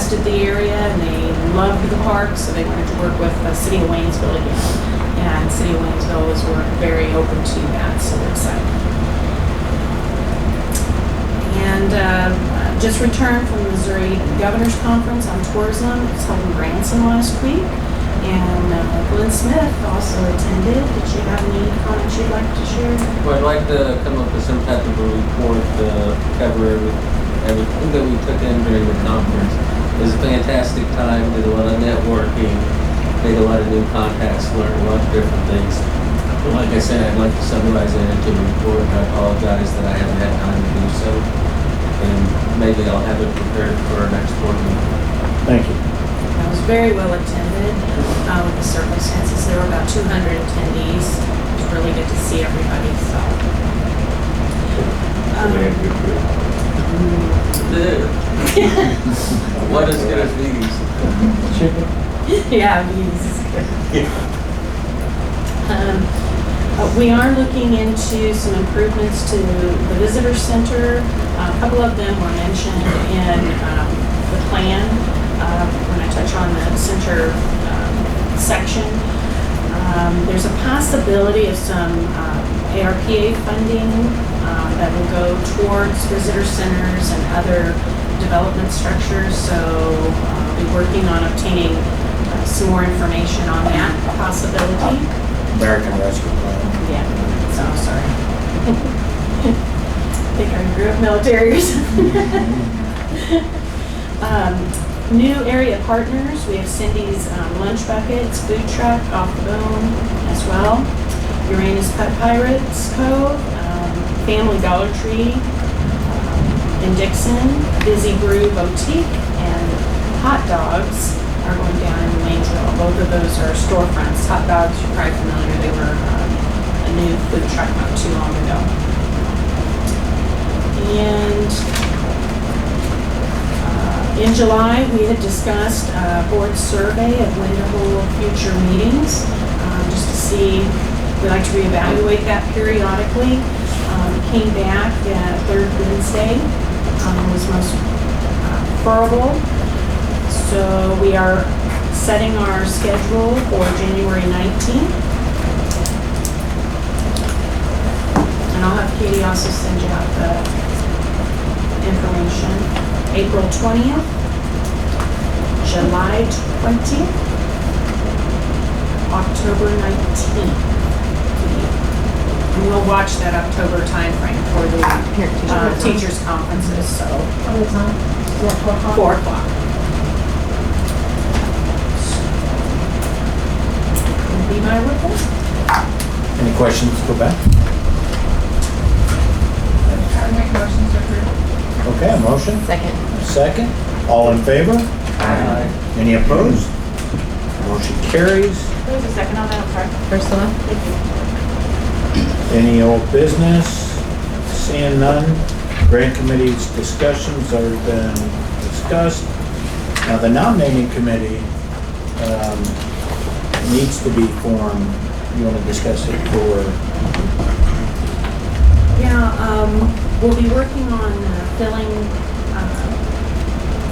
tested the area and they loved the park, so they wanted to work with the City of Waynesville again. And City of Waynesville was very open to that, so we're excited. And just returned from the Missouri Governor's Conference on Tourism. It was held in Branson last week. And Glenn Smith also attended. Did you have any comments you'd like to share? Well, I'd like to come up with some type of a report to cover everything that we took in during the conference. It was a fantastic time. Did a lot of networking, made a lot of new contacts, learned a lot of different things. But like I said, I'd like to summarize it into a report. I apologize that I haven't had time to do so. And maybe I'll have it prepared for our next board meeting. Thank you. It was very well attended with the circumstances. There were about 200 attendees. It was really good to see everybody. So, What is good as meetings? yeah, meetings is good. We are looking into some improvements to the visitor center. A couple of them were mentioned in the plan. When I touch on the center section, there's a possibility of some ARPA funding that will go towards visitor centers and other development structures. So I'll be working on obtaining some more information on that possibility. American Rescue Plan. Yeah, so sorry. I think I grew up military or something. New area partners, we have Cindy's Lunch Buckets, Food Truck, Off the Bone as well. Uranus Pirates Cove, Family Dollar Tree in Dixon, Busy Brew Boutique, and Hot Dogs are going down in Waynesville. Both of those are storefronts. Hot Dogs, you're probably familiar, they were a new food truck not too long ago. And in July, we had discussed a board survey of when to hold future meetings, just to see, we like to reevaluate that periodically. Came back third Wednesday, was most preferable. So we are setting our schedule for January 19th. And I'll have Katie also send you out the information. April 20th, July 20th, October 19th. And we'll watch that October timeframe for the teachers' conferences, so. What time? 4 o'clock. That'll be my report. Any questions for Beth? I make motions to approve. Okay, a motion? Second. Second. All in favor? Aye. Any opposed? Motion carries. Who was the second on that? I'm sorry. First one? Any old business? Seeing none. Grant committee's discussions have been discussed. Now, the nominating committee needs to be formed. You want to discuss it for? Yeah, we'll be working on filling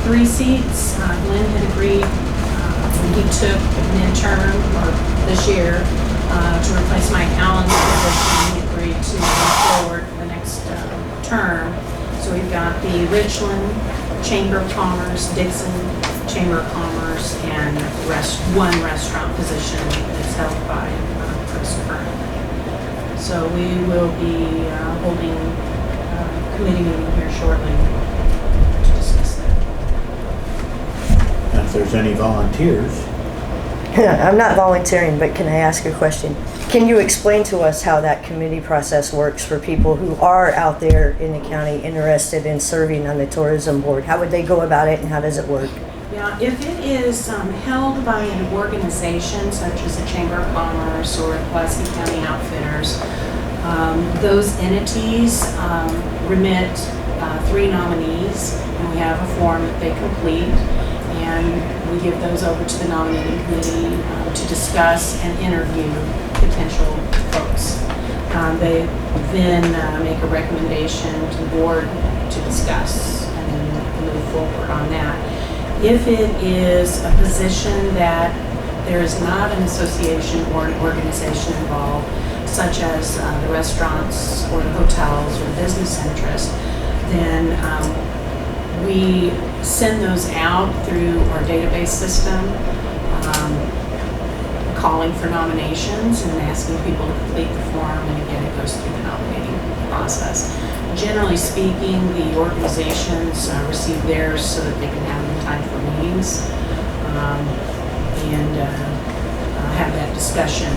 3 seats. Glenn had agreed when he took an interim or this year to replace Mike Allen's position. He agreed to move forward for the next term. So we've got the Richland Chamber of Commerce, Dixon Chamber of Commerce, and one restaurant position that's held by Chris currently. So we will be holding a committee meeting here shortly to discuss that. And if there's any volunteers. I'm not volunteering, but can I ask a question? Can you explain to us how that committee process works for people who are out there in the county interested in serving on the tourism board? How would they go about it and how does it work? Yeah, if it is held by an organization such as the Chamber of Commerce or Pulaski County Outfitters, those entities remit 3 nominees, and we have a form that they complete, and we give those over to the nominating committee to discuss and interview potential folks. They then make a recommendation to the board to discuss and then move forward on that. If it is a position that there is not an association or an organization involved, such as the restaurants or the hotels or business interest, then we send those out through our database system, calling for nominations and asking people to complete the form, and again, it goes through the nominating process. Generally speaking, the organizations receive theirs so that they can have them in time for meetings and have that discussion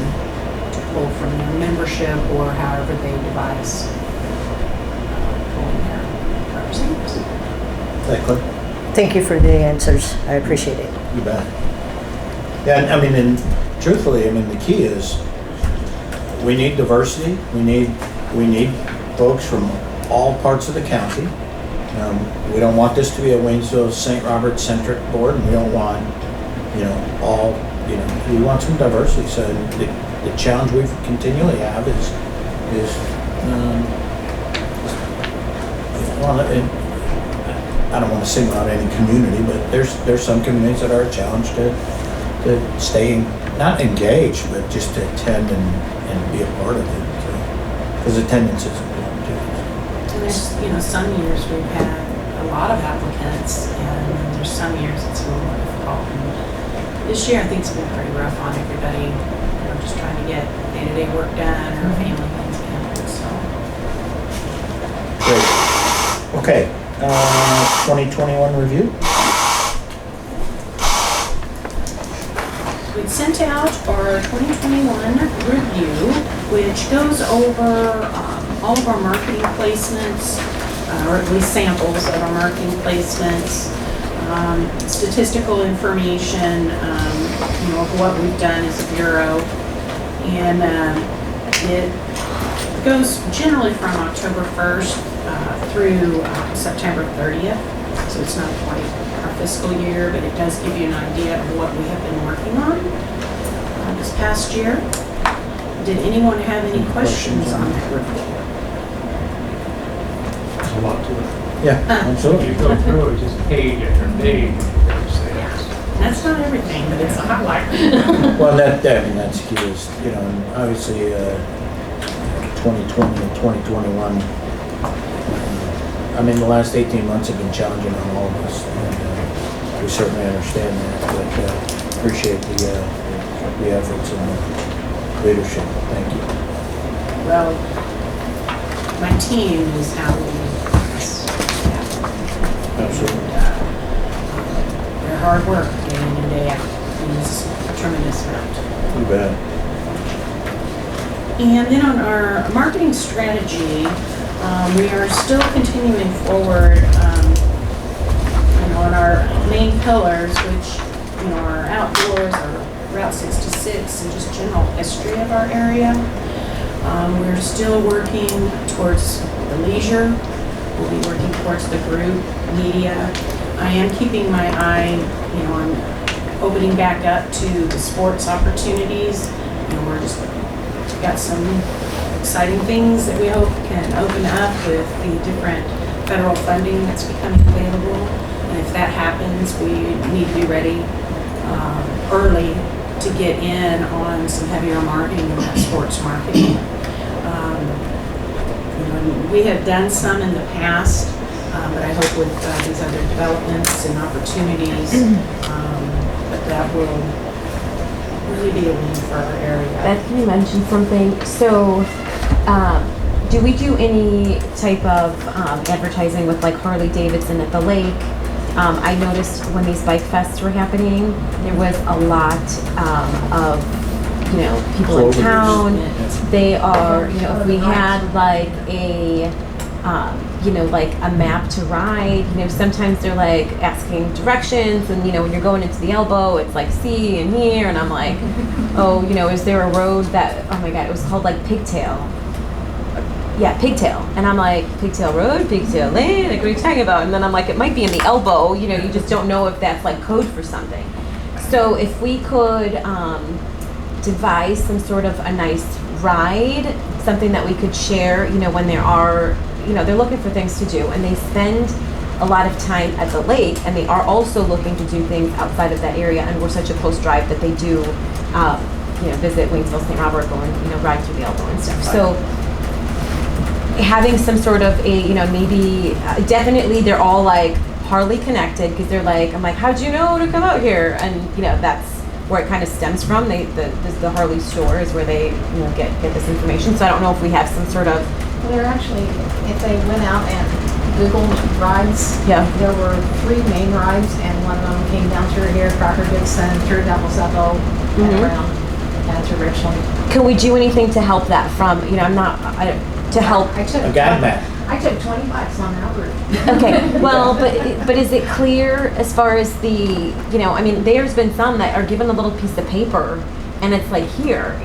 to pull from their membership or however they devise pulling their representatives. Is that clear? Thank you for the answers. I appreciate it. You bet. Yeah, I mean, and truthfully, I mean, the key is we need diversity. We need folks from all parts of the county. We don't want this to be a Waynesville, St. Robert centric board, and we don't want, we want some diversity. So the challenge we continually have is well, I don't want to single out any community, but there's some communities that are challenged to stay, not engaged, but just to attend and be a part of it. Because attendance is important too. And there's, some years we've had a lot of applicants, and there's some years it's a little more difficult. And this year I think it's been pretty rough on everybody, just trying to get day-to-day work done or family things handled, so. Great. Okay, 2021 review. We sent out our 2021 review, which goes over all of our marketing placements, or at least samples of our marketing placements, statistical information, of what we've done as a bureau, and it goes generally from October 1st through September 30th, so it's not quite our fiscal year, but it does give you an idea of what we have been working on this past year. Did anyone have any questions on that report? There's a lot to it. Yeah, absolutely. You go through it, just page after page. That's not everything, but it's a highlight. Well, that's key is, and obviously 2020 and 2021, the last 18 months have been challenging on all of us, and we certainly understand that, but appreciate the efforts and the leadership. Thank you. Well, my team is how we Absolutely. their hard work day in and day out is a tremendous amount. You bet. And then on our marketing strategy, we are still continuing forward on our main pillars, which are outdoors, our Route 66, and just general history of our area. We're still working towards the leisure. We'll be working towards the group, media. I am keeping my eye, on opening back up to the sports opportunities. We're just got some exciting things that we hope can open up with the different federal funding that's becoming available. And if that happens, we need to be ready early to get in on some heavier marketing in that sports marketing. We have done some in the past, but I hope with these other developments and opportunities, that that will really be a win for our area. Beth, you mentioned something. So, do we do any type of advertising with like Harley Davidson at the lake? I noticed when these bike fests were happening, there was a lot of people in town. They are, if we had like a like a map to ride, sometimes they're like asking directions, and when you're going into the elbow, it's like see and here, and I'm like, oh, is there a road that, oh my god, it was called like Pigtail. Yeah, Pigtail. And I'm like, Pigtail Road, Pigtail Lane, like what are you talking about? And then I'm like, it might be in the elbow, you just don't know if that's like code for something. So if we could devise some sort of a nice ride, something that we could share, when there are, they're looking for things to do, and they spend a lot of time at the lake, and they are also looking to do things outside of that area, and we're such a close drive that they do, visit Waynesville, St. Robert, go and, ride through the elbow and stuff. So having some sort of a, maybe, definitely they're all like Harley connected, because they're like, I'm like, how'd you know to come out here? And, that's where it kind of stems from. The Harley store is where they, get this information. So I don't know if we have some sort of, Well, they're actually, if they went out and Googled rides, Yeah. there were 3 main rides, and one of them came down through here, Crocker Dixon, through Devil's Elbow, and Mhm. around, and to Richland. can we do anything to help that from, to help? I took A guide map. I took $20 on that route. Okay, well, but is it clear as far as the, there's been some that are given a little piece of paper and it's like here,